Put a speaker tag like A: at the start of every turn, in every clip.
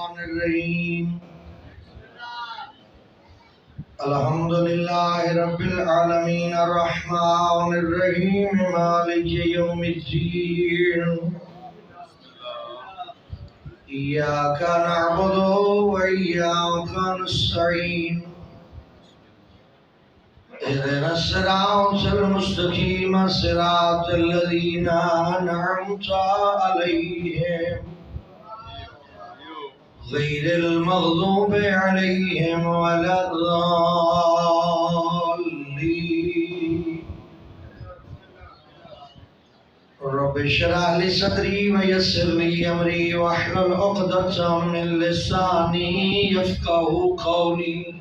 A: الرحمن الرحیم الحمد للہ رب العالمین الرحمن الرحیم مالک یوم الدین ایاک نعبد و ایاک نستعین اهدنا الصراط المستقیم صراط الذین انعمت علیہم غیر المغضوب علیہم ولا الضالین رب اشرح لي صدري ويسر لي امري واحلل عقدة من لساني يفقهوا قولي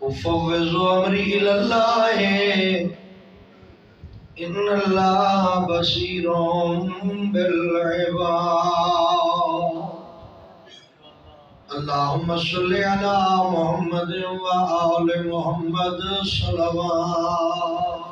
A: افوض امري الى الله ان الله بصير بالعباد اللهم صل على محمد وآل محمد صلوات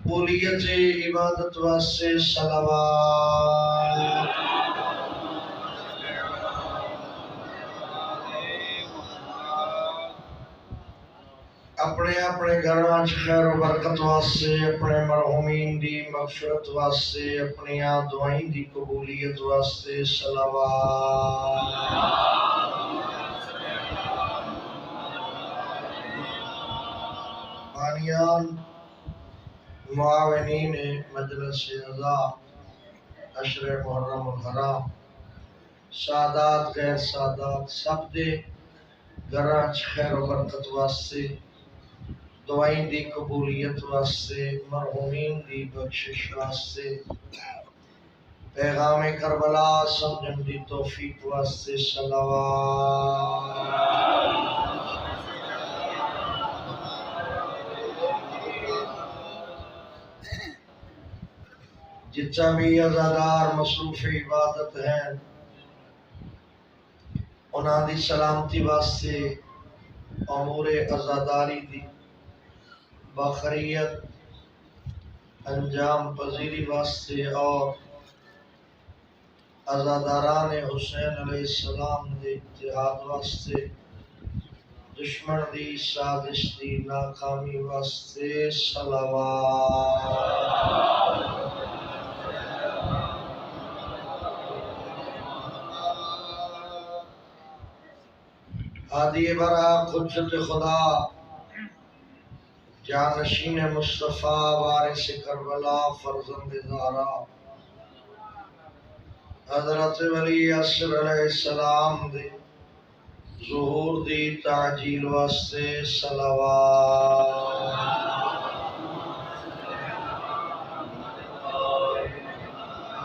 A: قبولیت عبادت واسطے صلوات اپنے اپنے گھراں وچ خیر و برکت واسطے اپنے مرحومین دی مغفرت واسطے اپنی دعائیں دی قبولیت واسطے صلوات بانیان معاونین مجلس اعضاء عشر محرم الحرام سادات غیر سادات سب دے گھراں وچ خیر و برکت واسطے دعائیں دی قبولیت واسطے مرحومین دی بخشش واسطے پیغام کربلا سمجھن دی توفیق واسطے صلوات جتنا بھی عزادار مصروف عبادت ہیں انہاں دی سلامتی واسطے امور عزاداری دی بخیریت انجام پذیری واسطے اور عزاداران حسین علیہ السلام دے اتحاد واسطے دشمن دی سازش دی ناکامی واسطے صلوات ہادی برا قدرت خدا جانشین مصطفیٰ وارث کربلا فرزند زہرا حضرت ولی عصر علیہ السلام دے ظہور دی تعجیل واسطے صلوات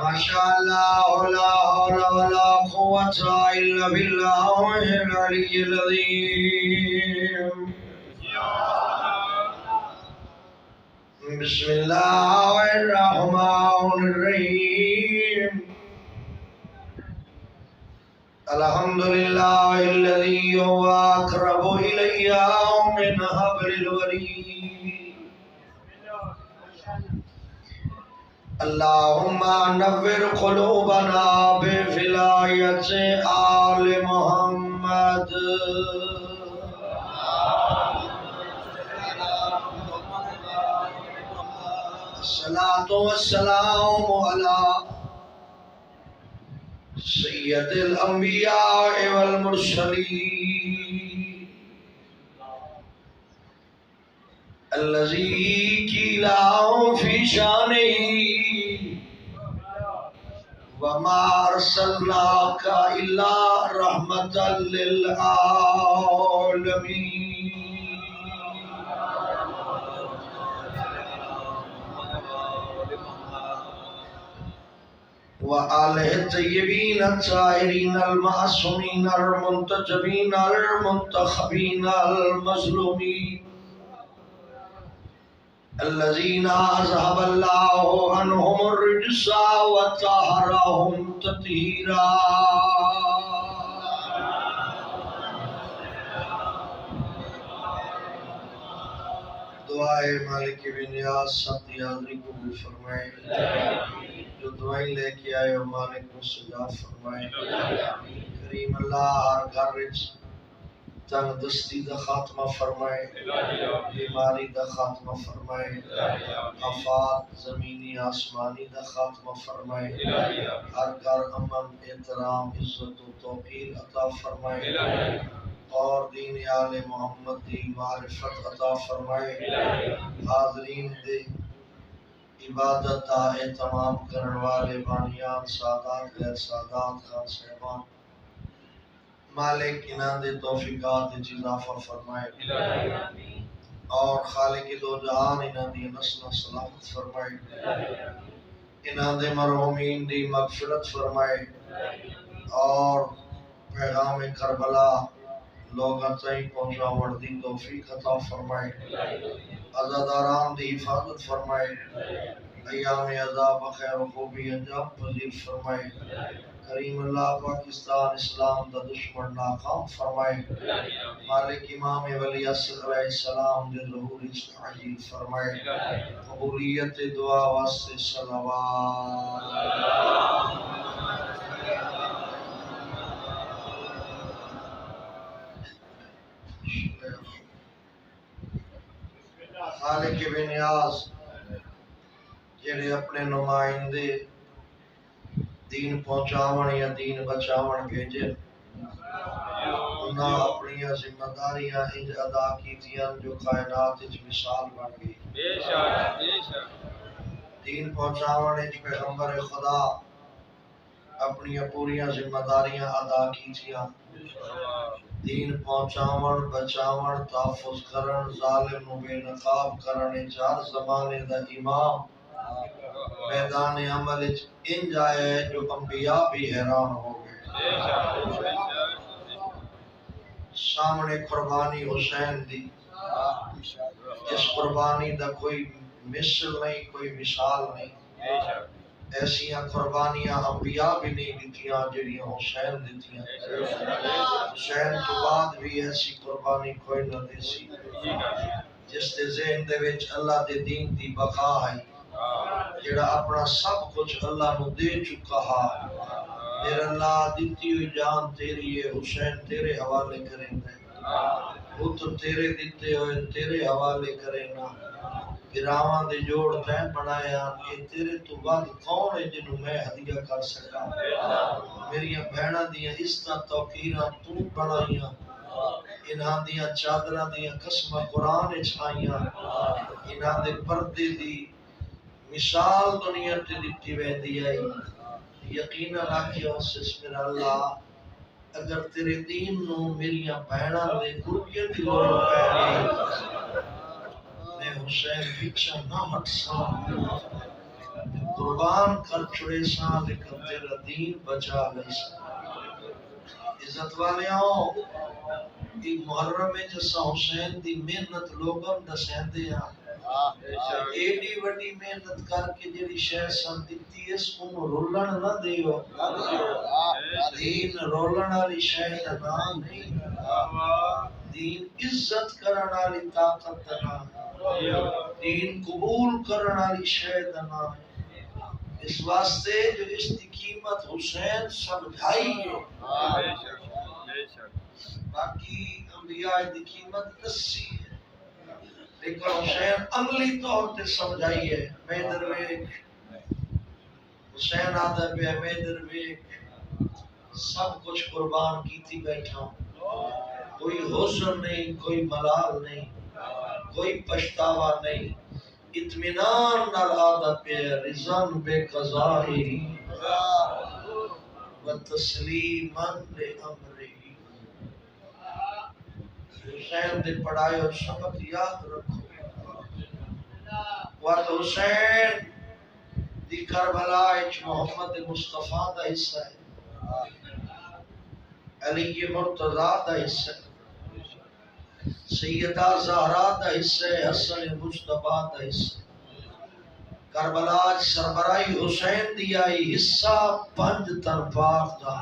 A: ماشاءاللہ لا حول ولا قوة الا باللہ العلی العظیم بسم اللہ الرحمن الرحیم الحمدللہ الذی هو اقرب الی من حبل الورید اللہم نور قلوبنا بولایت آل محمد الصلاة والسلام علی سید الانبیاء والمرسلین الذی قیل فی شانہ وما ارسلناک الا رحمتا للعالمین وآلہ الطیبین الطاہرین المعصومین المنتجبین المنتخبین المظلومین الذین اذهب اللہ عنہم الرجس وطہرہم تطہیرا. دعائے مالک بن نیاز سب کی حاضری قبول فرمائے. جو دعائیں لے کے آئے ہو مالک مستجاب فرمائے. کریم اللہ ہر گھر وچ تنگ دستی دا خاتمہ فرمائے، بیماری دا خاتمہ فرمائے، آفات زمینی آسمانی دا خاتمہ فرمائے. ہر گھر امن احترام عزت و توقیر عطا فرمائے اور دین آل محمد دی معرفت عطا فرمائے. حاضرین دے عبادت دا اہتمام کرن والے بانیان سادات غیر سادات خان صاحبان مالک انہاں دے توفیقات وچ اضافہ فرمائے اور خالق دو جہان انہاں دی نسل سلامت فرمائے. انہاں دے مرحومین دی مغفرت فرمائے اور پیغام کربلا لوگاں تائیں پہنچاون دی توفیق عطا فرمائے. عزاداران دی حفاظت فرمائے. ایام عذاب خیر و خوبی انجام پذیر فرمائے. کریم اللہ پاکستان اسلام دا دشمن ناکام فرمائے. مالک امام ولی اصل علیہ السلام دے ظہور عجیب فرمائے. قبولیت دعا واسطے صلوات. خالق بے نیاز جڑے اپنے نمائندے دین پہنچاون یا دین بچاون بھیجے انہاں اپنی ذمہ داریاں انج ادا کیتیاں جو کائنات وچ مثال بن گئی. بے شک دین پہنچاون وچ پیغمبر خدا اپنی پوریاں ذمہ داریاں ادا کیتیاں. دین پہنچاون بچاون تحفظ کرن ظالم نو بے نقاب کرن چار زمانے دا امام میدان عمل انج آیا ہے جو انبیاء بھی حیران ہو گئے. سامنے قربانی حسین دی جس قربانی دا کوئی مثل نہیں کوئی مثال نہیں. ایسیاں قربانیاں انبیاء بھی نہیں دیتیاں جڑیاں حسین دیتیاں. حسین تو بعد بھی ایسی قربانی کوئی نہ دیسی جس دے ذہن دے وچ اللہ دے دین دی بقا ہے، جڑا اپنا سب کچھ اللہ نو دے چکا ہے. میرے اللہ دیتی ہوئی جان تیری ہے، حسین تیرے حوالے کریں گے، پتر تیرے دیتے ہوئے تیرے حوالے کریں گا. گراواں دے جوڑ تین بنایا کہ تیرے تو بعد کون ہے جنہوں میں ہدیہ کر سکا. میریاں بہناں دیاں عزتاں توقیراں تو بنائیاں، انہاں دیاں چادراں دیاں قسماں قرآن وچ آئیاں. انہاں دے پردے دی مثال دنیا تے دتی ویندی آئی. یقینا آکھیا اس میرا اللہ اگر تیرے دین نو میریاں بہناں دے گرگے دی لوڑ پے گئی میں حسین پیچھا نہ ہٹ سا قربان کر چھڑے سا لیکن تیرا دین بچا لئی سا. عزت والے آؤ ایک محرم میں جسا حسین دی محنت لوگوں دسیں دے ایڈی وڈی محنت کر کے جڑی شے سن دتی اس کو رولن نہ دیو. دین رولن والی شے دا نام نہیں. دین عزت کرن والی طاقت دا نام. دین قبول کرن والی شے دا نام. اس واسطے جو اس کی قیمت حسین سمجھائی ہے. باقی انبیاء دی قیمت دسی ہے لیکن حسین عملی طور تے سمجھائی ہے. میں درویش حسین آدھا پہ میں درویش سب کچھ قربان کیتی بیٹھا. کوئی حسن نہیں، کوئی ملال نہیں، کوئی پچھتاوا نہیں. اطمینان نال آدھا پہ رضان بے قضائی و تسلیماً لے امری. حسین دے پڑھائے اور سبق یاد رکھو. وقت حسین دی کربلا وچ محمد مصطفیٰ دا حصہ ہے، علی مرتضیٰ دا حصہ ہے، سیدہ زہرا دا حصہ ہے، حسن مجتبیٰ دا حصہ ہے۔ کربلا سربراہی حسین دی آئی حصہ پنج تن پاک دا۔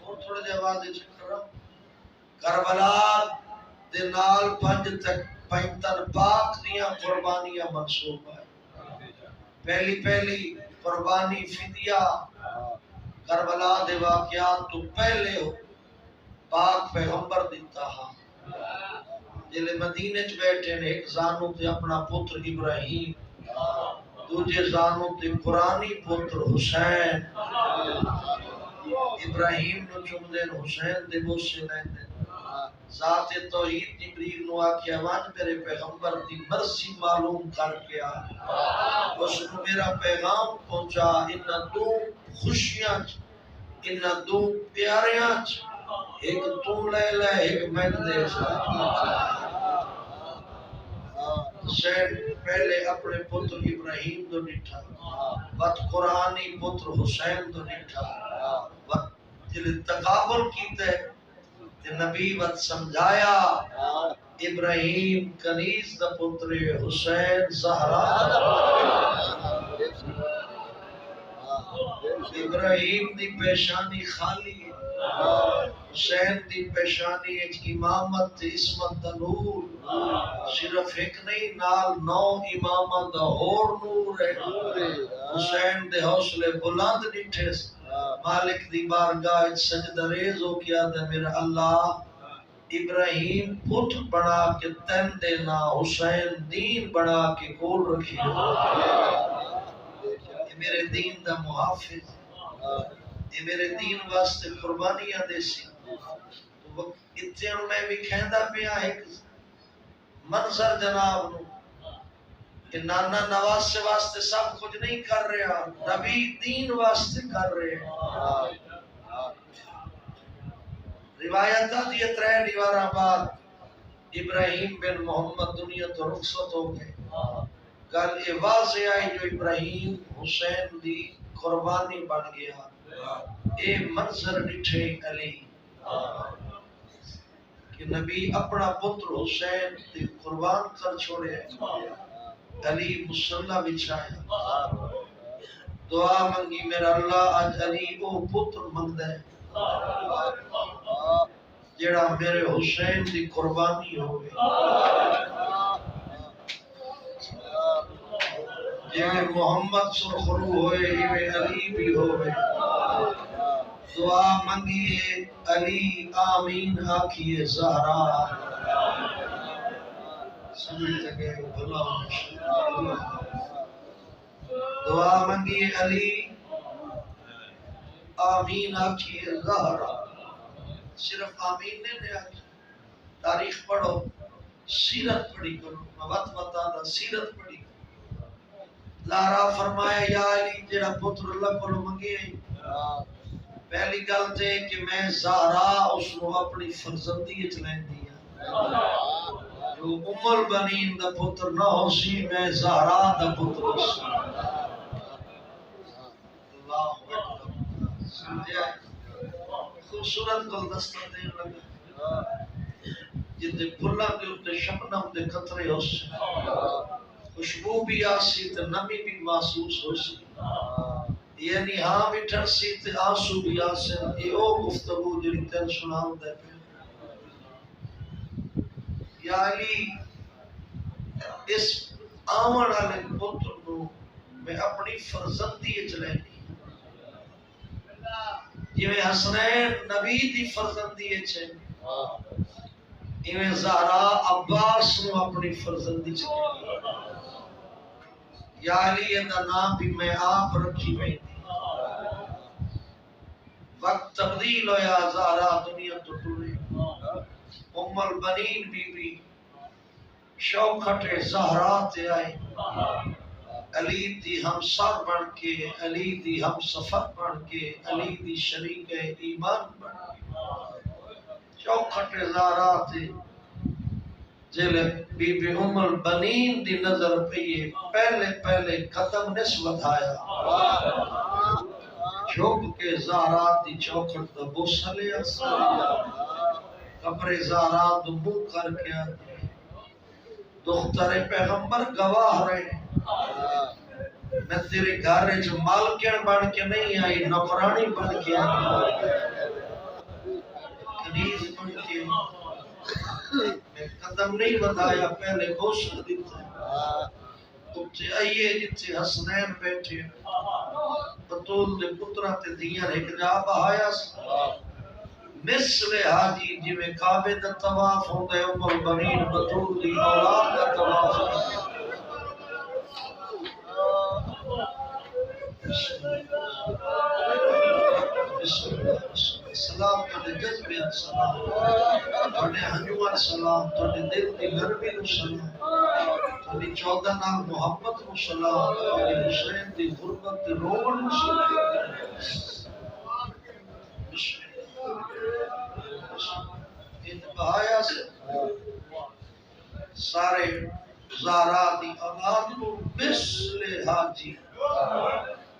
A: اور تھوڑے دے آواز دے چکر کربلا دے نال پنج تن پاک دیاں قربانیاں منسوب ہے۔ پہلی قربانی فدیہ کربلا دے واقعات تو پہلے پاک پیغمبر دیتا ہاں جلے مدینے چ بیٹھے نے، ایک زانو تے اپنا پتر ابراہیم، دوجے زانو تے قرآنی پتر حسین، ابراہیم نو چمدے حسین دے بوسے لیندے، ذات توحید جبریل نو آکھیا وان میرے پیغمبر دی مرضی معلوم کر کے آ، اس کو میرا پیغام پہنچا، انہاں دو خوشیاں انہاں دو پیاریاں ایک تو لے لے ایک میں دے حسین پہلے اپنے پتر ابراہیم دو ڈٹھا، بات قرآنی پتر حسین دو ڈٹھا، بات جل تقابل کیتے تے نبی وقت سمجھایا ابراہیم کنیز دا پتر حسین زہرا ابراہیم دی پیشانی خالی حسین دی پیشانی امامت تے عصمت دا نور، صرف ایک نہیں نال 9 امامت دا اور نور ہے۔ حسین دے حوصلے بلند ڈٹھے، مالک دی بارگاہ سجدہ ریز ہو کیا دے میرا اللہ ابراہیم پتر بنا کے تن دینا، حسین دین بنا کے کول رکھی، میرے دین دا محافظ، یہ میرے دین واسطے قربانیاں دے سی۔ اتنے میں بھی کہندا پیا ایک منظر جناب نو کہ نانا نواسے واسطے سب کچھ نہیں کر رہا، نبی دین واسطے کر رہے ہیں۔ روایتہ دی ترے دیواراں بعد ابراہیم بن محمد دنیا تو رخصت ہو گئے، گل یہ واضح آئی جو ابراہیم حسین دی قربانی بن گیا، اے منظر ڈٹھے علی کہ نبی اپنا پتر حسین دی قربان کر چھوڑے، علی مصلی بچھایا، دعا منگی میرا اللہ آج علی او پتر منگ دے جڑا میرے حسین دی قربانی ہوئے، جویں محمد سرخرو ہوئے ایویں علی بھی ہوئے، دعا منگیے علی آمین آکھیے زہرا سمجھ لگے بھلا دعا منگیے علی آمین آکھیے زہرا، صرف آمین نے آکھی، تاریخ پڑھو، سیرت پڑھی کرو، موت بتا دا سیرت پڑھی کرو۔ لارا فرمایا یا علی جڑا پتر اللہ کو منگے، پہلی گل تے کہ میں زہرا اس کو اپنی فرزندی وچ لیندی ہاں، جو ام البنین دا پتر نہ ہو سی میں زہرا دا پتر ہو سی۔ اللہ اکبر، سمجھا خوبصورت گلدستہ دین لگا جتے پھلاں دے اوتے شبنم دے قطرے ہو سی، خوشبو بھی آسی تے نمی بھی محسوس ہو سی، یعنی ہاں بھی ٹھرسی تے آنسو بھی آسن، یہ او گفتگو جڑی تین سناؤں دے پہ یا علی اس آمن والے پتر نو میں اپنی فرزندی وچ لینی، جویں حسنین نبی دی فرزندی وچ ایویں زہرا عباس نو اپنی فرزندی وچ یا علی دا نام بھی میں آپ رکھی میں وقت تبدیل ہویا، زہرا دنیا تو ٹرے، ام البنین بی بی شوکھٹے زہرا تے آئی، علی دی ہمسر بن کے، علی دی ہم سفر بن کے، علی دی شریک ایمان بن کے، شوکھٹے زہرا تے جلے بی بی ام البنین دی نظر پئیے پہلے پہلے قدم نسبت آیا جھک کے زہرا دی چوکھٹ دا بوسہ لیا قبر زہرا دو منہ کر کے دختر پیغمبر گواہ رہے میں تیرے گھر جو مالکین بن کے نہیں آئی نوکرانی بن کے آئی کنیز بن کے میں قدم نہیں بتایا پہلے گوشت دیتا کچھ آئیے جتھے حسنین بیٹھے بطول دے پترہ تے دیاں ایک جا بہایا مثل حاجی جی میں کعبے دا طواف ہوندے ام البنین بطول دی اولاد دا طواف سلام تھوڑے جذبے سلام تھوڑے ہنجوان سلام تھوڑے دل دی نرمی نو سلام تھوڑی 14 نال محبت نو سلام تھوڑی حسین دی غربت دی روغن نو سلام انتباہیا سے سارے زہرا دی اولاد نو مثل حاجی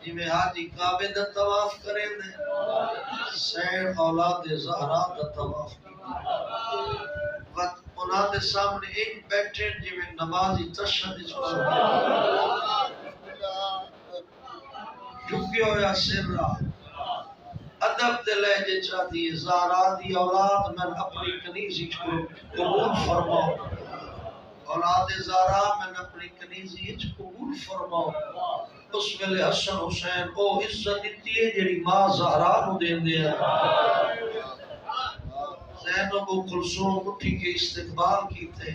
A: جی میں حاجی کعبے دا طواف کریں دے حسین اولاد زہرا دا طواف وقت انہاں دے سامنے ایک بیٹھے جی میں نمازی تشہد جھکے ہویا سر رہا ادب دے لہجے چاہتی ہے زہرا دی اولاد میں اپنی کنیزی قبول فرماؤ اولاد زہرا میں اپنی کنیزی قبول فرماؤ اس ویلے حسن حسین او عزت دیتی ہے جڑی ماں زہرا نو دین دیا زینب و کلثوم اٹھی کے استقبال کیتے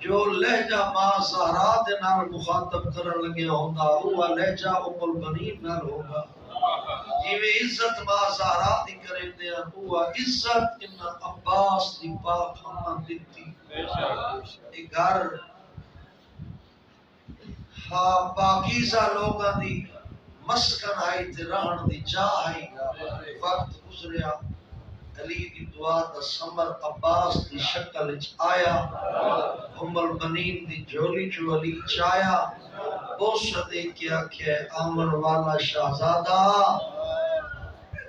A: جو لہجہ ماں زہرا دے نال مخاطب کرن لگے ہوندا وہ لہجہ ام البنین نال ہوگا جویں عزت ماں زہرا دی کرے دے وہ عزت ان عباس دی پاک اماں دیتی اے گھر ہاں پاکیزہ لوگاں دی مسکن آئی تے رہن دی جا آئی وقت گزریا علی دی دعا دا سمر عباس دی شکل اچ آیا ام البنین دی جولی جو علی چایا بوسہ دے کیا کہ آمن والا شہزادہ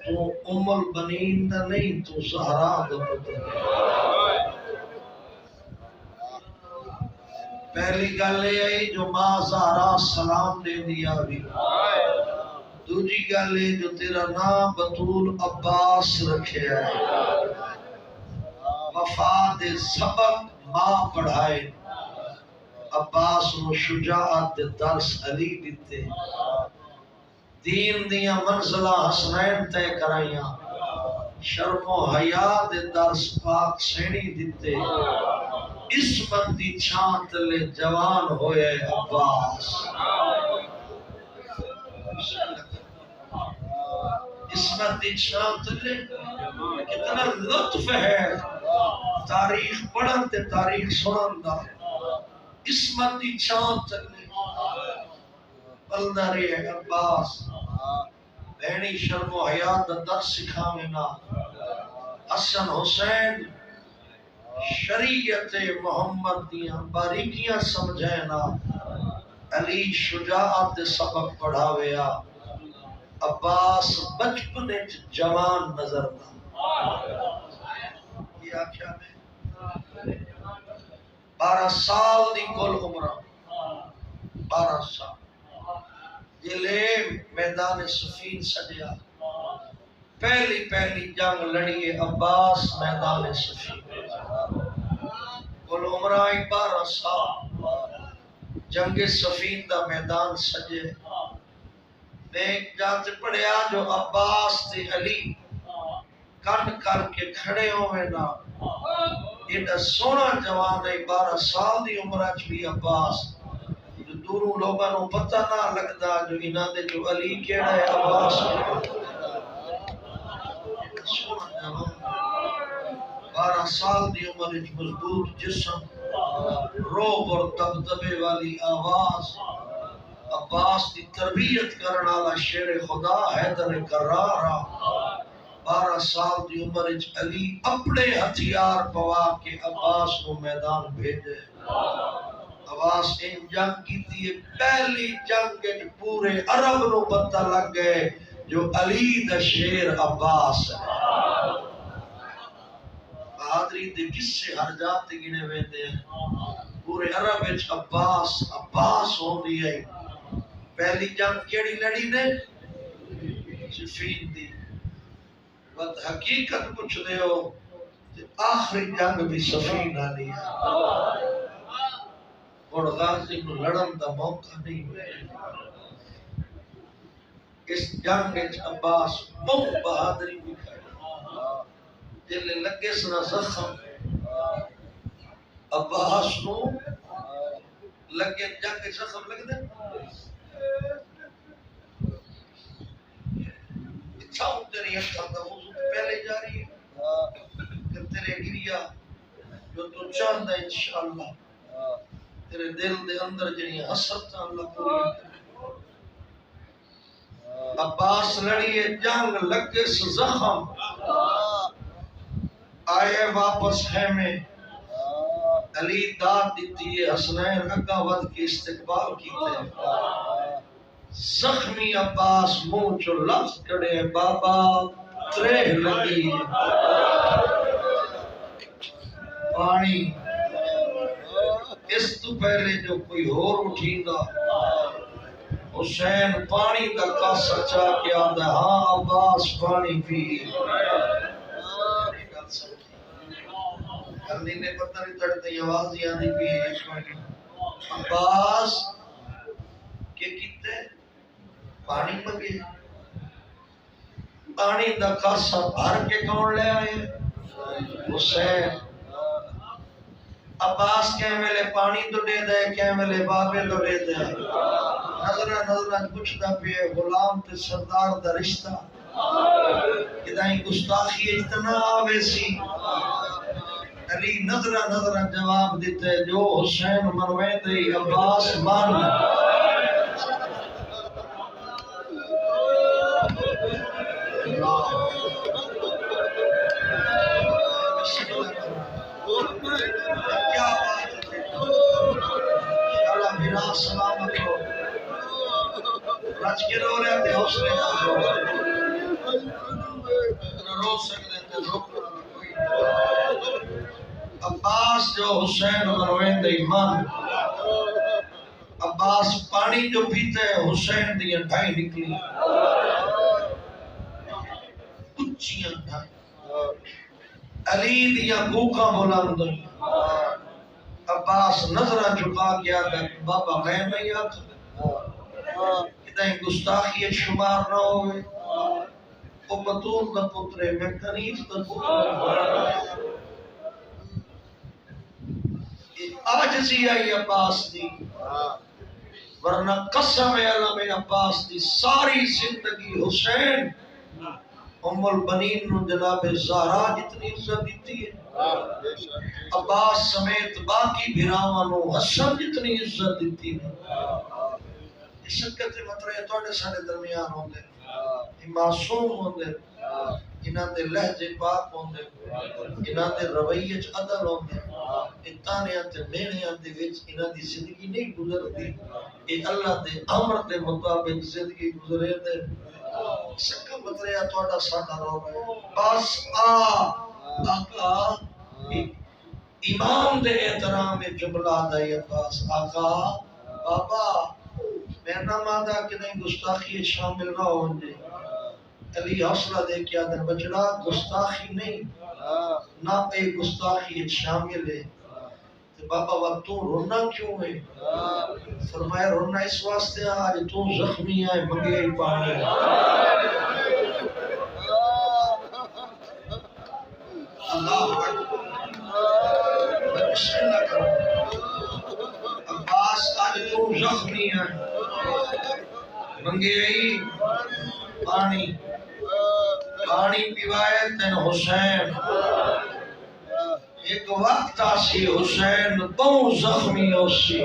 A: تو ام البنین دا نہیں تو زہرا دا پتر پہلی گالے آئی جو ماں زہرا سلام دے دیا بھی دوجی گالے جو تیرا نام بطول عباس رکھے آئے وفاد سبق ماں پڑھائے عباس و شجاعت دے درس علی دیتے دین دیا منزلہ حسنین تے کرائیاں شرم و حیاء دے درس پاک سینی دیتے عصمت دی چھانت لے جوان ہوئے عباس عصمت دی چھانت لے کتنا لطف ہے تاریخ پڑھن تے تاریخ سنن دا عصمت دی چھانت لے بلدر عباس بہنی شرم و حیاء دا درس سکھاوینا حسن حسین شریعت محمد دیاں باریکیاں سمجھینا علی شجاعت دے سبق پڑھاویا عباس بچپنے جوان نظر دا یہ آکھیا میں 12 سال دی کل عمرہ 12 سال یہ لے میدان صفین سجیا پہلی جنگ لڑیے عباس میدان صفین کل عمرہ 12 سال جنگ صفین دا میدان سجے میں جانتے پڑھیا جو عباس تے علی کن کر کے کھڑے ہوئے نا ایڈا سونا جوان ہے 12 سال دی عمرہ بھی عباس جو دوروں لوگاں نو پتہ نہ لگدا جو انہاں دے جو علی کیڑا ہے عباس سونا جوان 12 سال دی عمر وچ مضبوط جسم روب اور دبدبے والی آواز عباس دی تربیت کرنے والا شیر خدا حیدر کرارا 12 سال دی عمر وچ علی اپنے ہتھیار پوا کے عباس نو میدان بھیجے عباس ان جنگ کیتی ہے پہلی جنگ وچ پورے عرب نو پتہ لگ گئے جو علی دا شیر عباس ہے بہادری دے قصے ہر جات تے گنے ویندے ہیں پورے عرب وچ عباس ہوندی ہے پہلی جنگ کیڑی لڑی نے صفین دی بات حقیقت پوچھ دے ہو آخری جنگ بھی صفین آلی ہے اور غازی کو لڑن دا موقع نہیں ملے اس جنگ وچ عباس بہت بہادری دکھائی جلے لگے سنا زخم عباس نو لگے جنگ زخم لگ دے اچھاؤں تیری اکھاں دا وضو پہلے جاری ہے کہ تیرے گریا جو تو چاہتا ہے انشاءاللہ تیرے دل دے اندر جنی حسرت اللہ پوری عباس لڑی ہے جنگ لگے سے زخم آئے واپس خیمے علی داد دیتی ہے حسنین اگا ود کی استقبال کیتے زخمی عباس منہ چو لفظ کڑے بابا تریہ لگی پانی اس تو پہلے جو کوئی اور اٹھی گا حسین پانی کا کاسا چاہ کے آدھا ہاں عباس پانی پی کرنی نے پتہ نہیں تڑتے آواز ہی آدھی پی عباس کے کیتے پانی مگے پانی دا کاسا بھر کے کون لے آئے حسین عباس کہیں ملے پانی تو دے دے کہیں ملے بابے تو دے دے نظرہ کچھ دا پہ غلام تے سردار دا رشتہ کدائیں گستاخی اتنا آوے سی علی نظرہ جواب دیتے جو حسین منوے دے عباس مان کیا بات ہے اللہ میرا سلامت ہو رج کے رو رہے تھے حوصلے نہ رو سکتے تھے عباس جو حسین مروین دے ایمان عباس پانی جو پیتے حسین دیا ڈھائی نکلی کچھیاں ڈھائی علی دیا کوکا بلند عباس نظرہ چکا گیا کہ بابا میں نہیں آکھا کتائیں گستاخی شمار نہ ہوئے وہ بطور دا پترے میں کنیز دا پترے آجزی آئی عباس دی ورنہ قسم علم عباس دی ساری زندگی حسین ام البنین نو جناب زہرا جتنی عزت دیتی ہے عباس سمیت باقی بھراواں نو حسن جتنی عزت دیتی ہے شکت مطرے توڑے سارے درمیان ہوندے معصوم ہوندے انہاں دے لہجے پاک ہوندے انہاں دے رویے وچ عدل ہوندے اتانیاں تے میڑیاں دے وچ انہاں دی زندگی نہیں گزردی اے اللہ دے امر دے مطابق زندگی گزرے دے شکا مطرے توڑا ساڈا رو بس آقا امام دے احترام جملہ دائی عباس آقا بابا میرا مادہ کہ نہیں گستاخی شامل نہ ہونجے علی حوصلہ دے کیا در بچڑا گستاخی نہیں نہ اے گستاخی شامل ہے بابا وقت تو رونا کیوں ہے فرمایا رونا اس واسطے آج تو زخمی ہے مگے پانی اللہ بسم اللہ کرو عباس آج تو زخمی ہے منگے پانی پانی پیوائے تین حسین ایک وقت آسی حسین بہت زخمی ہوسی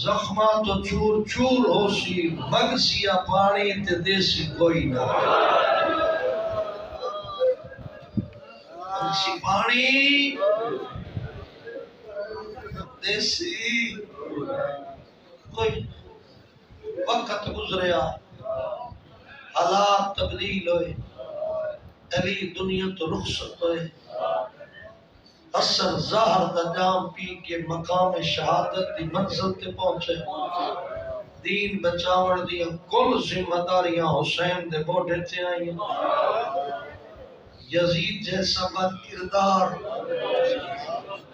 A: زخمہ تو چور چور ہو سی مگسیا پانی تے دیسی کوئی نہ مگسی پانی دیسی کوئی وقت گزریا حالات تبدیل ہوئے علی دنیا تو رخصت ہوئے حسن ظاہر دا جام پی کے مقام شہادت دی منزل تے پہنچے دین بچاون دیا کل ذمہ داریاں حسین دے موڈے تے آئیں یزید جیسا بد کردار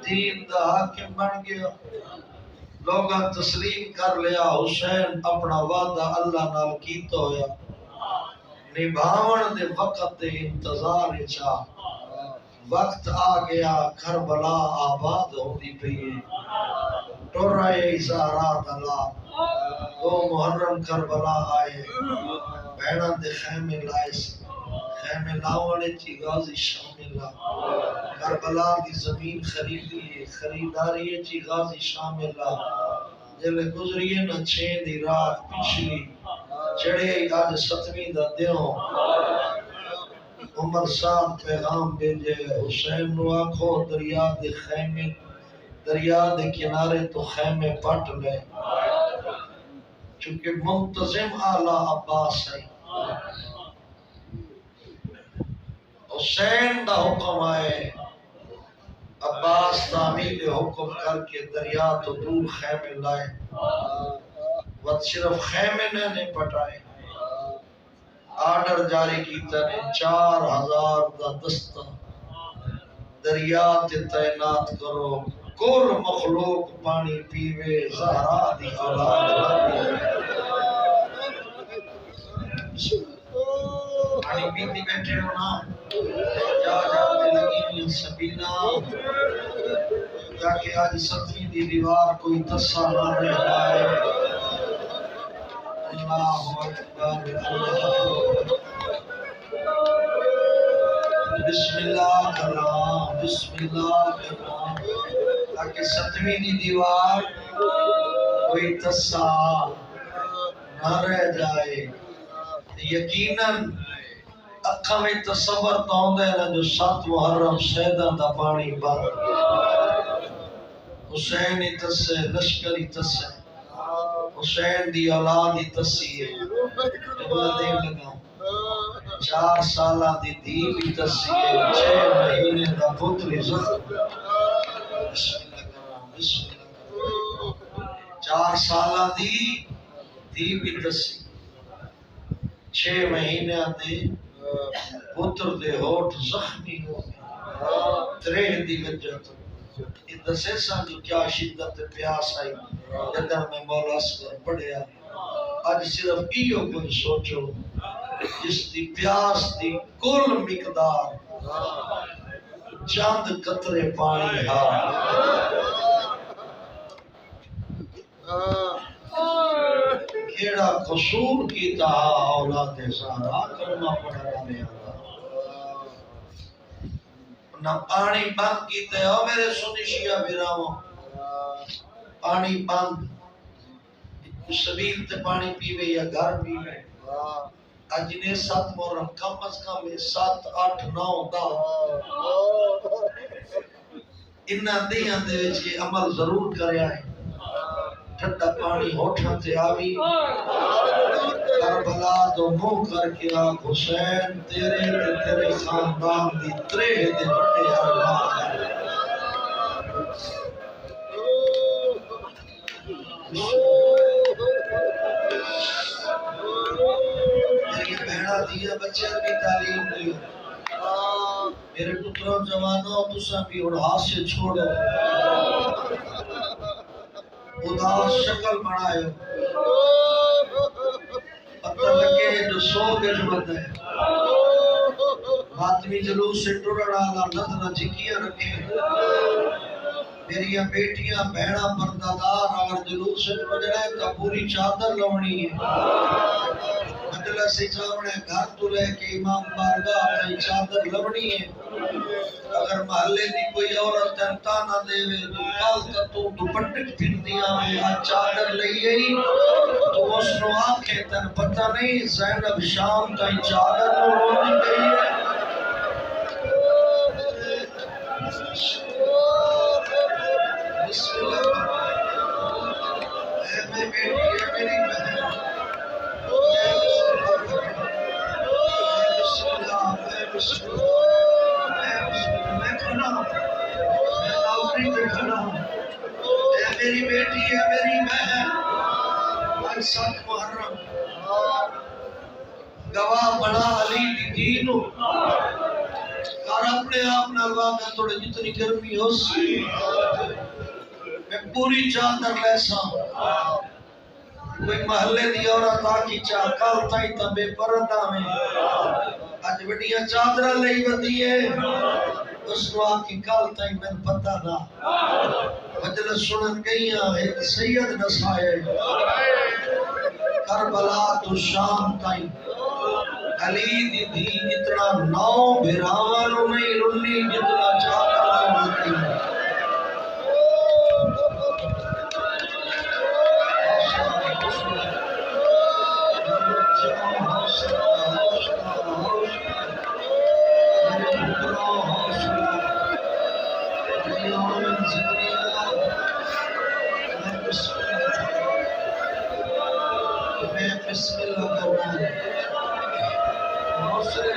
A: دین دا حاکم بن گیا لوگاں تسلیم کر لیا حسین اپنا وعدہ اللہ نال کیتا ہویا نبھاون دے وقت دے انتظار چاہ وقت آ گیا کربلا آباد ہوتی پئی ٹر رہے ازارات اللہ دو محرم کربلا آئے بہناں دے خیمے لائے خیمے لاونے چی غازی شامل کربلا دی زمین خریدی خریداری چی غازی شامل جلے گزریے نہ چھین دی رات پچھلی چڑھے آج ستویں دا دیوں عمر صاحب پیغام بھیجے حسین نو آکھو دریا دے خیمے دریا دے کنارے تو خیمے پٹ لے چونکہ منتظم آلہ عباس ہے حسین دا حکم آئے عباس تعمیل حکم کر کے دریا تو دور خیمے لائے وقت صرف خیمے نے پٹائے آرڈر جاری کیتا نے 4000 دا دستہ دریا تے تعینات کرو کل مخلوق پانی پیوے زہرا دی اولاد پانی پیتی بیٹھے ہونا جا جاتے لگی ہوئی سبینا تاکہ آج ستویں دی دیوار کوئی تسا نہ رہ پائے اللہ اکبر بسم اللہ کرام بسم اللہ کرام تاکہ ستویں دی دیوار کوئی تسا نہ رہ جائے یقیناً اکھاں میں تصور تو ہوندے نا جو 7 محرم سیداں دا پانی بند حسین ہی تسے لشکر ہی تسے حسین دی اولاد ہی تسی ہے جبلا دین لگا 4 سالہ دی دی بھی تسی ہے 6 مہینے دا پتری زخم بسم اللہ کرام بسم اللہ 4 سالہ دی بھی تسی 6 مہینے دے پتر دے ہوٹ زخمی ہو گئے تریہ دی وجہ تو یہ دسے سان جو کیا شدت پیاس آئی جدر میں مولا اسکر پڑھیا آج صرف ایو کوئی سوچو جس دی پیاس دی کل مقدار چاند قطرے پانی ہاں کیڑا قصور کی تہا اولاد سارا کلمہ پڑھنا لے آتا نہ پانی بند کیتے ہو میرے سنی شیعہ بیراؤں پانی بند سبیل تے پانی پیوے یا گھر پیوے اجنے 7 محرم کم از کم 7 8 9 10 انہاں دیاں دے وچ یہ عمل ضرور کریا ہے ٹھنڈا پانی ہوٹھاں تے آوی کربلا دو منہ کر کے آگ حسین تیرے تے تیرے خاندان دی تریہ دے بڑے ارمان میری بہنہ دیا بچے بھی تعلیم دیو میرے پتروں جوانوں تساں بھی اڑھا سے چھوڑو اداس شکل بنائے پتہ لگے جو 100 گج بند ہے ماتمی جلوس سے ٹرڑا نظر جھکیاں رکھے میری بیٹیاں بہناں پردادار اگر جلوس سے بجڑے تو پوری چادر لونی ہے مجلس سے جاونے گھر تو لے کے امام بارگاہ میں چادر لونی ہے اگر محلے دی کوئی عورت تنتا نہ دے تو کل تک تو دوپٹے پھردیاں میں آ چادر لئی آئی تو اس نو آنکھیں تن پتہ نہیں زینب شام تائیں چادر نو روندی گئی ہے. بسم اللہ. اے میری بیٹی اے میری بہن میری بیٹی ہے میری بہن آج 7 محرم گواہ بڑا علی دی دین اور اپنے آپ نالوا میں تھوڑے جتنی گرمی ہو سی میں پوری چادر لیسا کوئی محلے دی عورت آکی چاہ کال تھائی تا بے پردہ میں آج بڑیاں چادرہ لئی بدی ہے اس کو آکی کال تھائی میں پتہ نہ مجلس سنن گئیاں ایک سید نسائے کربلا تو شام تائیں علی دی دی اتنا 9 بھراوانوں نہیں رنی جتنا چادر ہوتی ہے. بسم اللہ کرنا ہے حوصلے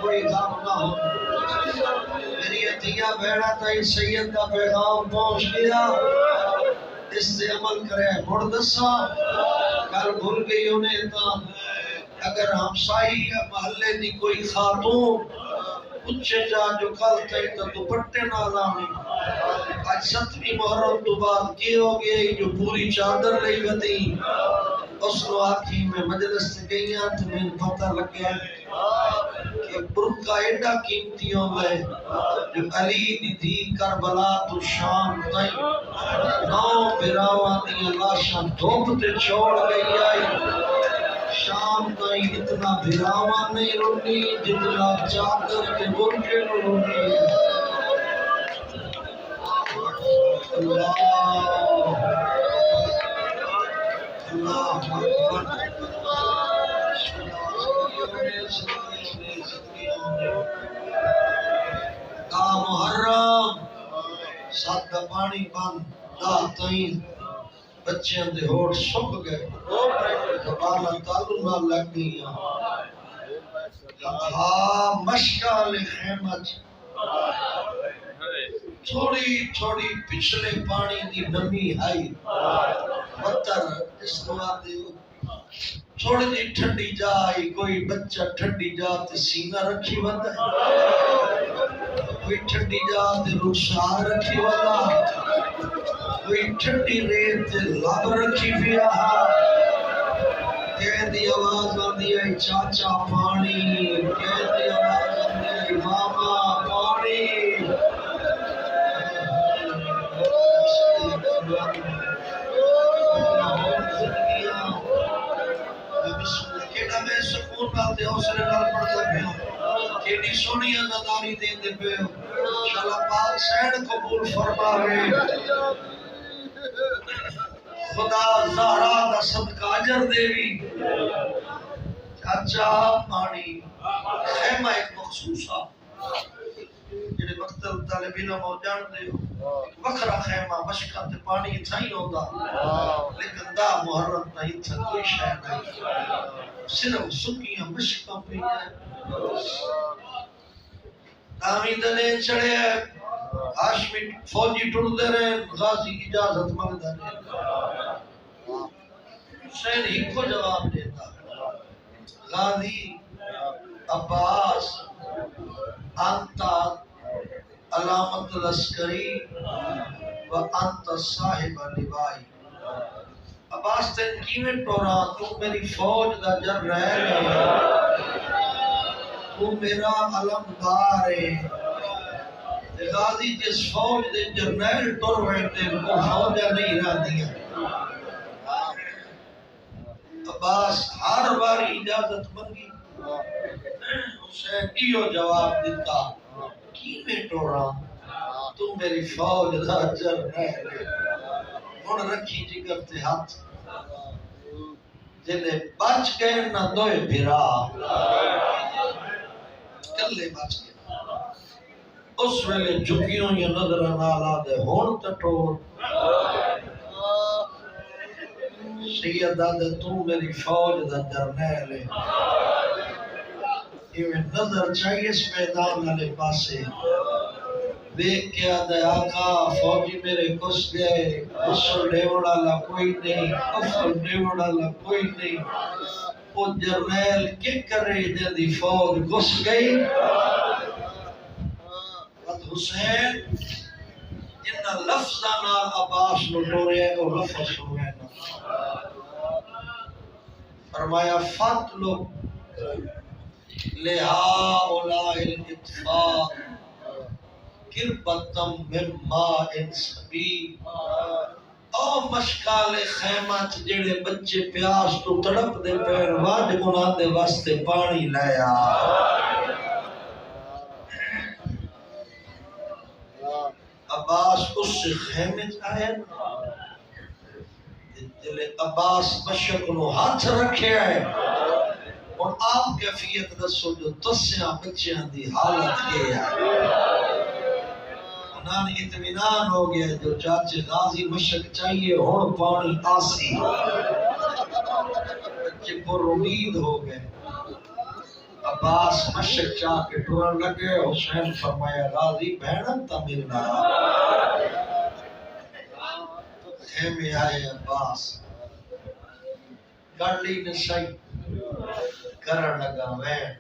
A: کوئی کام نہ ہو. میری عطیہ بہنا تائی سید کا پیغام پہنچ گیا اس سے عمل کرے مڑ دسا کل بھول گئی انہیں تا اگر ہم سائی محلے دی کوئی خاتون اچھے جا جو کل تائی تا دوپٹے نہ لانے آج 7ویں محرم تو بعد کی ہو گئی جو پوری چادر لئی بدی اس کو آکھی میں مجلس سے گئیاں تو میں پتہ لگ گیا کہ برکہ ایڈا قیمتی ہو گئے جو علی دی دی کربلا تو شام تائیں 9 بھراواں دی لاشاں دھوپ تے چھوڑ گئی آئی شام تائیں اتنا بھراواں نہیں رونی جتنا چادر کے برکے نو رونی. اللہ اللہ اکبر. کا محرم 7 دا پانی بند دا تائیں بچیاں دے ہوٹ سک گئے زبانہ تالو نہ لگ گئیاں مشکال خیمت تھوڑی تھوڑی پچھلے پانی دی نمی آئی مطر اس کو آتے تھوڑی دی ٹھنڈی جائی کوئی بچہ ٹھنڈی جا تے سینہ رکھی ودا کوئی ٹھنڈی جا تے رخسار رکھی ودا کوئی ٹھنڈی ریت تے لب رکھی پیا کہہ دی آواز آندی ہے چاچا پانی کہہ دی آواز آندی ہے ماما پانی کیڑا میں سکون نال تے حوصلے نال پڑھدا پیا کیڑی سونی عزاداری دیندے پئے ہو انشاءاللہ پاک سین قبول فرماوے. خدا زہرا دا صدقہ اجر دیوی. چاچا پانی خیمہ ایک مخصوصہ جڑے مقتل طالب علم ہو جان دے وکھرا خیمہ مشکاں تے پانی تھائی ہوندا لیکن دا محرم نہیں تھا کوئی شے نہیں صرف سکیاں مشکاں پہ دامی دنے چڑھے ہاشمی فوجی ٹردے رہے غازی اجازت منگدا رہے حسین ہی کو جواب دیتا غازی عباس انتا علامت العسکری و انت صاحب لوائی. عباس تین کیویں ٹورا تو میری فوج دا جر رہ گیا تو میرا علمدار ہے غازی جس فوج دے جرنیل ٹر ویٹے کو فوجہ نہیں رہدیاں عباس ہر باری اجازت منگی حسین کیوں جواب دیتا کی میں ٹوڑا تو میری فوج دا جرنیل ہن رکھی جگر تے ہاتھ جنہیں بچ گئے نہ دوئے بھرا کلے بچ گئے اس ویلے جھکیوں یہ نظر نالا دے ہون تٹور سیدہ دے تو میری فوج دا جرنیل ہے یہ نظر چاہیے اس میدان والے پاسے دیکھ کے آدھے آقا فوجی میرے گھس گئے غسل ڈیوڑا لا کوئی نہیں افل ڈیوڑا لا کوئی نہیں وہ جرنیل کی کرے جدی فوج گھس گئی حسین جنہ لفظہ نال عباس نو ٹورے او لفظ ہوئے نا فرمایا فَاتْلُ لِهَٰؤُلَاءِ الْإِطْفَاءِ قِرْبَةً مِّن مَّاءٍ سَبِيلٍ او مشکال خیمت جڑے بچے پیاس تو تڑپ دے پیر واج گناہ دے واسطے پانی لیا عباس اس سے خیمے آئے جلے عباس مشک نو ہاتھ رکھے آئے اور آپ کیفیت دسو جو تسیاں بچیاں دی حالت کے آئے انہاں اطمینان ہو گیا جو چاچے غازی مشک چاہیے ہون پانی آسی بچے پر امید ہو گئے عباس مشک چاہ کے ٹورن لگے حسین فرمایا غازی بہنن تا ملنا خیمے آئے عباس گاڑی نشائی کرن لگا وین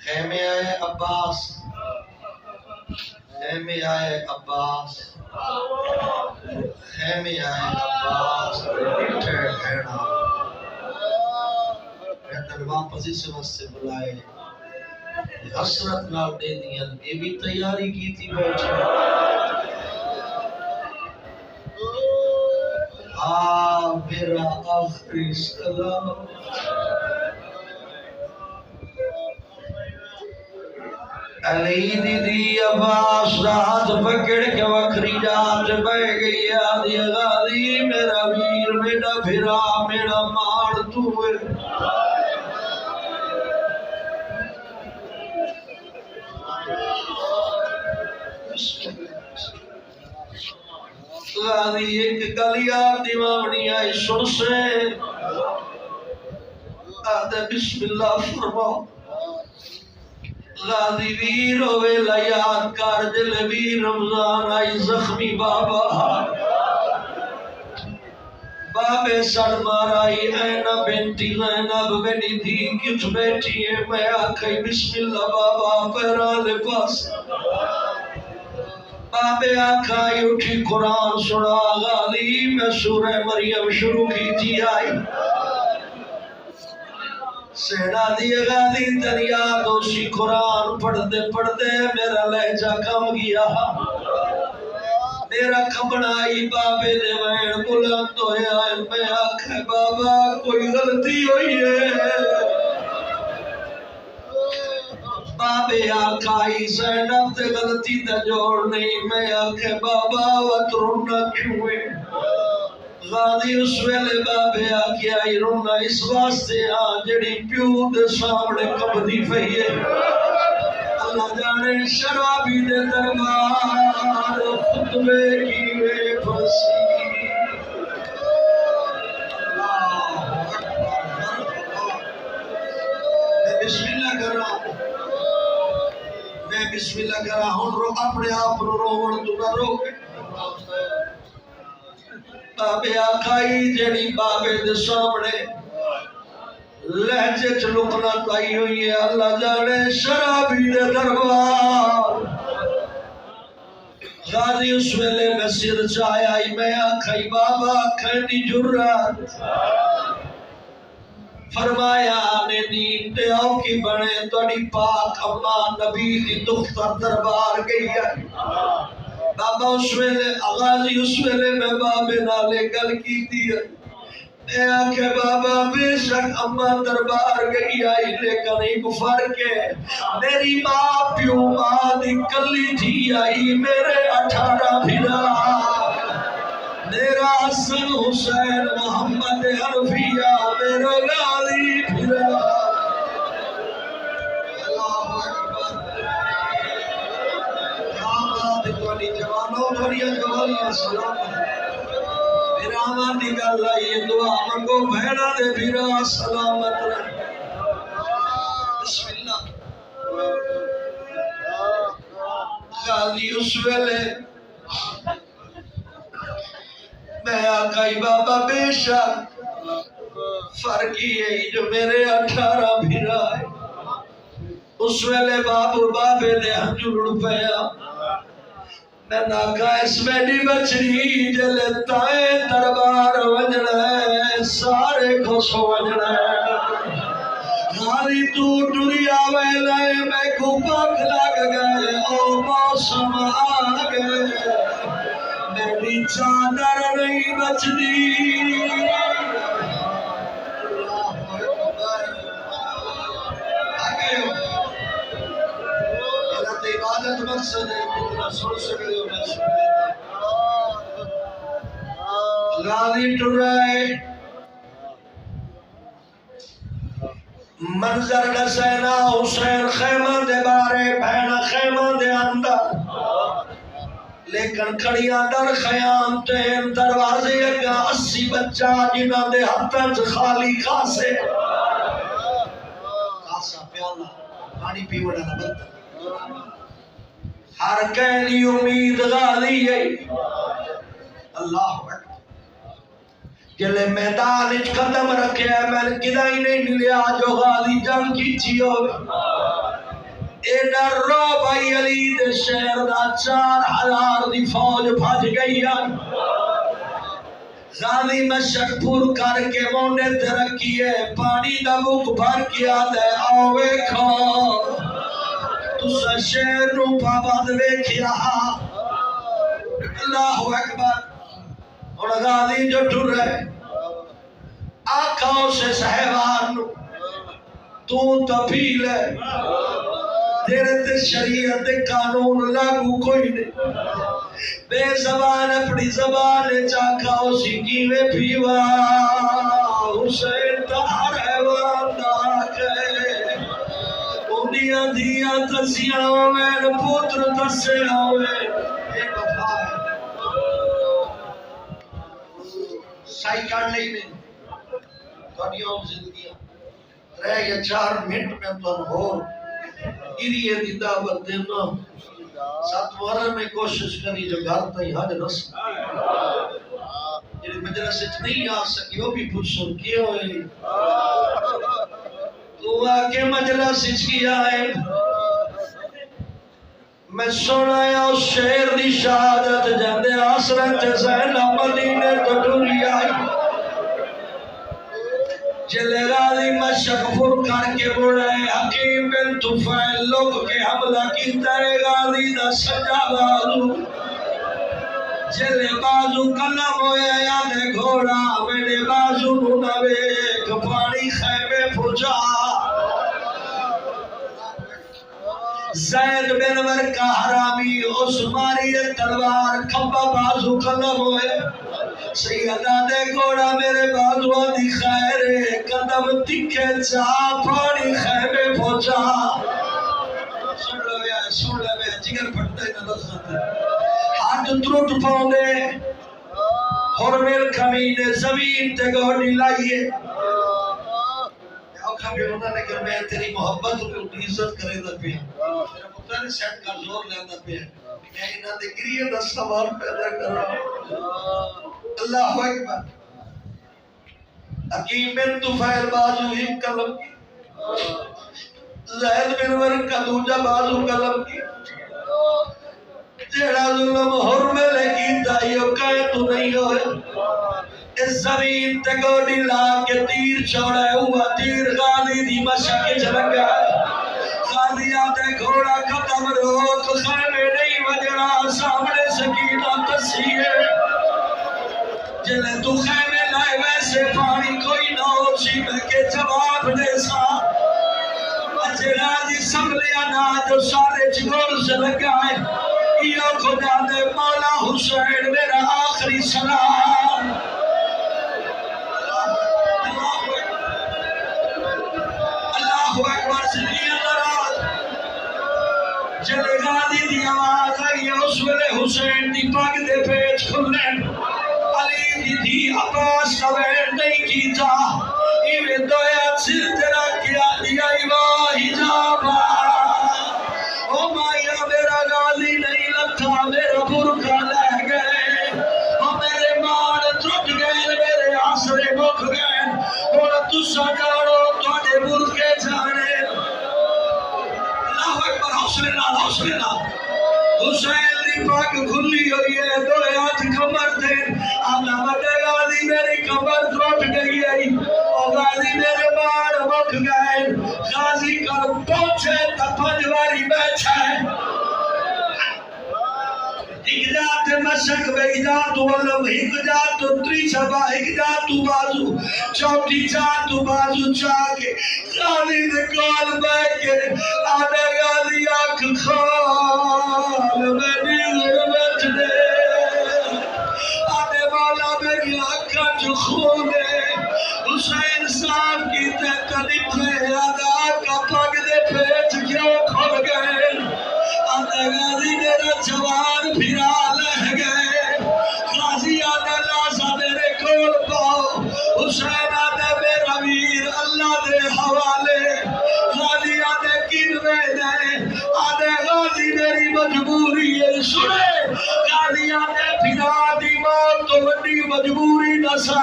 A: خیمے آئے عباس خیمے آئے عباس خیمے آئے عباس اٹھے بھیڑا کہتر واپس اس وقت سے بلائے حسرت نال دے دیا یہ بھی تیاری کی تھی بیٹھے میرا آخری سلام علی دی عباس رات پکڑ کے وکری جات بہ گئی آدھی غازی میرا ویر میرا بھرا میرا مار تو غازی ایک گلیار دیوانی آئی سن سے آدھے بسم اللہ فرماؤ غازی ویر ہوئے لیاد کار جل ویر رمضان آئی زخمی بابا بابے سڑ مارائی اینا بنتی زینب بنی تھی کچھ بیٹھی ہے میں آکھائی بسم اللہ بابا پیران پاس بابے آکھائی اٹھی قرآن سنا غازی میں سورہ مریم شروع کی تھی آئی سینا دیے غازی دریا دوشی قرآن پڑھ دے میرا لہجہ کم گیا میرا کھبڑائی بابے دے وین بلند ہویا ہے میں آکھے بابا کوئی غلطی ہوئی ہے بابے آکھائی زینب تے غلطی تے جوڑ نہیں میں آکھے بابا وقت رونا کیوں ہے غازی اس ویلے بابے آکھے آئی رونا اس واسطے جڑی پیو دے سامنے کبدی فہیے اللہ جانے شرابی دے دربار خطبے کی وے پھنسی میں بسم اللہ کر رہا ہوں میں بسم اللہ کر رہا ہوں رو اپنے آپ روڑ تو نہ روکے بابے آکھائی جڑی بابے دے سامنے لہجے چلکنا تائی ہوئی ہے اللہ جانے شرابی دے دربار غازی اس ویلے میں سر چاہی میں آکھائی بابا کھینی جرات فرمایا نے نیند تے او کی بنے توڑی پاک اما نبی دی دختر دربار گئی ہے بابا اس ویلے آغازی اس ویلے میں بابے نالے گل کی دیا اے آکھے بابا بے شک اما دربار گئی آئی لیکن ایک فرق ہے میری ماں پیو ماں دی کلی تھی آئی میرے 18 بھیرا میرا حسن حسین محمد حنفیہ میرا غازی بھیرا اللہ اکبر کیا بات توڑی جوانوں تھوڑیاں جوانیاں سلام آمان دی گل آئیے دعا منگو بہنا دے بھیرا سلامت رہے بسم اللہ غازی اس ویلے میں آقائی بابا بے شک فرقی ہے جو میرے 18 بھیرا ہے اس ویلے بابو بابے دے ہنجوڑ پیا میں ناکا اس میڈی بچری جلے تائے دربار ونجڑا ہے سارے خوش ونجڑا ہے غازی تو ٹوری آوے لائے میں کو پاک لگ گئے او موسم آگئے میری چادر نہیں بچدی آگئے ہو حضرت عبادت مقصد ہے کتنا سن سکتے ہو میں سن غازی ٹرائے منظر نسینا حسین خیمہ دے بارے بہن خیمہ دے اندر لیکن کھڑیاں در خیام تین دروازے اگا 80 بچہ جنہ دے ہتھاں خالی خاصے خاصا پیالہ پانی پیوڑا نہ بنتا ہر کہنی امید غازی ہے اللہ اکبر جلے میدان اچ قدم رکھے ہے میں نے کدھا ہی نہیں ملیا جو غازی جنگ کی تھی ہوئے ایڈا رو بھائی علی دے شہر دا 4000 دی فوج بھج گئی ہے غازی مشک پور کر کے مونڈے تے رکھی ہے پانی دا بک بھر کیا دے آوے کھو تُسا شہر نو پاباد ویکھیا اللہ اکبر اور غازی جو ٹر رہے آنکھوں سے صحیحان تو تپیل ہے تیرے تے شریعت قانون لاگو کوئی نہیں بے زبان اپنی زبان چاکھا اسی کیوے پیوا حسین تہار حیوان داکھ ہے انیاں دیاں تسیاں ہوئے پوتر تسے ہوئے ایک وفا ہے سائی کار نہیں میں دنیا زندگیاں رہ یا 4 منٹ میں تو ہو گریے دی دعوت دینا 7 ورہ میں کوشش کری جو گھر تھی حج رسم جنہی مجلس اچھ نہیں آ سکی وہ بھی پوچھ سن کیے ہوئے تو آکے مجلس اچھ کی آئے میں سنایا اس شہر دی شہادت جاندے آسرت زینہ مدینے تو ڈوری آئی جلے غازی مشک پر کر کے بڑھے حکیم بن طفیل لوگ کے حملہ کی ترے غازی دا سجا بازو جلے بازو کلم ہوئے یادے گھوڑا میرے بازو نوے کپانی خیمے پھجا زید بن ورکا حرامی اس ماری تلوار کھپا بازو کلم ہوئے سیدہ دے گھوڑا میرے بازوان دی خیر قدم تکھے چا پانی خیمے پہنچا سن لے بے جگر پھٹتے نہ لذت ہاتھ تروٹ پاؤنے حرمل کمینے زمین تے گوڑی لائیے اوکھا بھی انہوں نے کہ میں تیری محبت کو عزت کرے دا پیا میرا پتر سیٹ کا زور لے دا پیا میں انہوں نے گریہ دا سوال پیدا کر رہا اللہ اکبر حکیم بن طفیل بازو ایک کلم کی زید بن ورکا دوجہ بازو کلم کی جیڑا ظلم حرملے کی دائیو کہے تو نہیں ہوئے اس زمین تے گوڑی لا کے تیر چھوڑے ہوا تیر غازی دی مشق چلگا غازی آتے گھوڑا ختم روک خیمے نہیں وجڑا سامنے سکینہ تسیے جلے تو خیمے لائے ویسے پانی کوئی نہ ہو میں کے جواب دے سا اچھے غازی سملیا نا جو سارے چگور سے لگائے یہ خدا دے مولا حسین میرا آخری سلام اللہ اکبر سنیہ درات جلے غازی دی آواز آئی اس ویلے حسین دی پاک دے پیچ کھلنے علی دی دی عباس سویر نہیں کیتا ایوے دویا سر تیرا کیا دیا ایوہ حجابا او مایا میرا غازی نہیں لکھا میرا برکا لے گئے او میرے مان ٹوٹ گئے میرے آسرے مکھ گئے اور تسا جانو تواڈے برکے جانے اللہ اکبر حوصلہ حسین دی پاک کھلی ہوئی ہے دو ہاتھ کمر دے آنا بڑے غازی میری کمر ٹوٹ گئی ہے اور غازی میرے بار مک گئے غازی کر پہنچے تپج واری بیٹھا ہے ایک جات مشک بے جات ولم ایک جات تری چھبا ایک جات بازو چوٹی جات بازو چاکے غازی دے کال بے کے آنے غازی آنکھ کھال میری غربت دے آنے والا میری آنکھا جو خونے حسین صاحب کی تحت نکھے آنے آنکھا پاک دے پیچ کیوں کھل گئے آنے غازی میرا جوان پھرا لہ گئے غازی آنے لازہ میرے کول پاؤ حسین آنے میرا ویر اللہ دے حوالے غازی آنے کنوے دے آنے غازی میری مجبوری ہے سنے غازی آنے پھرا دی موت تو وڈی مجبوری نسا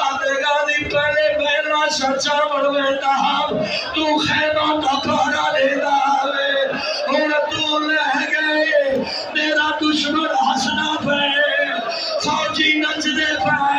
A: آنے غازی پہلے میرا سچا مرویتا ہم تو خیمہ کا پارا لے داوے اور تو لہ گئے میرا دشمن حسنا پہ فوجی نچ دے پہ